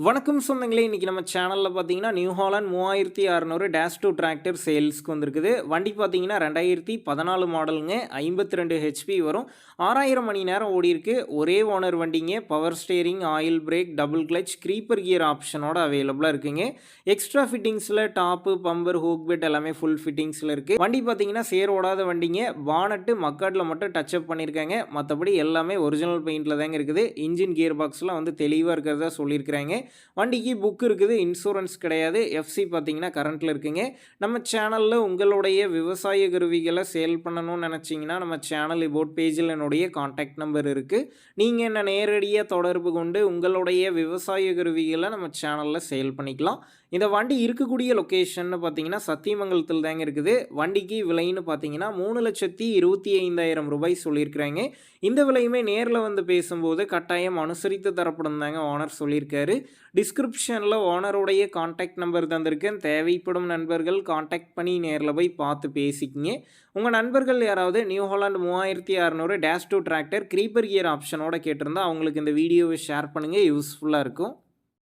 வணக்கம் சொந்தங்களே, இன்றைக்கி நம்ம சேனலில் பார்த்தீங்கன்னா New Holland 3600 dash two tractor சேல்ஸ்க்கு வந்திருக்குது. வண்டி பார்த்தீங்கன்னா 2014 மாடலுங்க, 52 ஹெச்பி வரும், 6000 மணி நேரம் ஓடிருக்கு. ஒரே ஓனர் வண்டிங்க. Power steering, oil brake, double clutch, creeper gear ஆப்ஷனோட அவைலபிளாக இருக்குங்க. எக்ஸ்ட்ரா ஃபிட்டிங்ஸில் டாப்பு, பம்பர், ஹூக் பெட் எல்லாமே ஃபுல் ஃபிட்டிங்ஸில் இருக்குது. வண்டி பார்த்தீங்கன்னா சேர் ஓடாத வண்டிங்க. பானட்டு மக்காட்டில் மட்டும் டச்சப் பண்ணியிருக்காங்க. மற்றபடி எல்லாமே ஒரிஜினல் பெயிண்டில் தாங்க இருக்குது. இன்ஜின் கியர் பாக்ஸ்லாம் வந்து தெளிவாக இருக்கிறதா சொல்லியிருக்கிறாங்க. வண்டிக்கு புக் இருக்குது, இன்சூரன்ஸ் கிடையாது. எஃப்சி பார்த்தீங்கன்னா கரண்ட்டில் இருக்குங்க. நம்ம சேனலில் உங்களுடைய விவசாய கருவிகளை சேல் பண்ணணும்னு நினச்சிங்கன்னா நம்ம சேனல் இபோட் பேஜில் என்னுடைய கான்டாக்ட் நம்பர் இருக்குது. நீங்கள் என்ன நேரடியாக தொடர்பு கொண்டு உங்களுடைய விவசாய கருவிகளை நம்ம சேனலில் சேல் பண்ணிக்கலாம். இந்த வண்டி இருக்கக்கூடிய லொக்கேஷன் பார்த்தீங்கன்னா சத்தியமங்கலத்தில் தாங்க இருக்குது. வண்டிக்கு விலைன்னு பார்த்தீங்கன்னா 3,25,000 ரூபாய் சொல்லியிருக்கிறாங்க. இந்த விலையுமே நேரில் வந்து பேசும்போது கட்டாயம் அனுசரித்து தரப்படும் தாங்க ஓனர் சொல்லியிருக்காரு. டிஸ்கிரிப்ஷனில் ஓனருடைய கான்டாக்ட் நம்பர் தந்திருக்கேன். தேவைப்படும் நண்பர்கள் கான்டாக்ட் பண்ணி நேரில் போய் பார்த்து பேசிக்கிங்க. உங்கள் நண்பர்கள் யாராவது New Holland 3600 dash two tractor creeper gear ஆப்ஷனோட கேட்டிருந்தா அவங்களுக்கு இந்த வீடியோவை ஷேர் பண்ணுங்கள், யூஸ்ஃபுல்லாக இருக்கும்.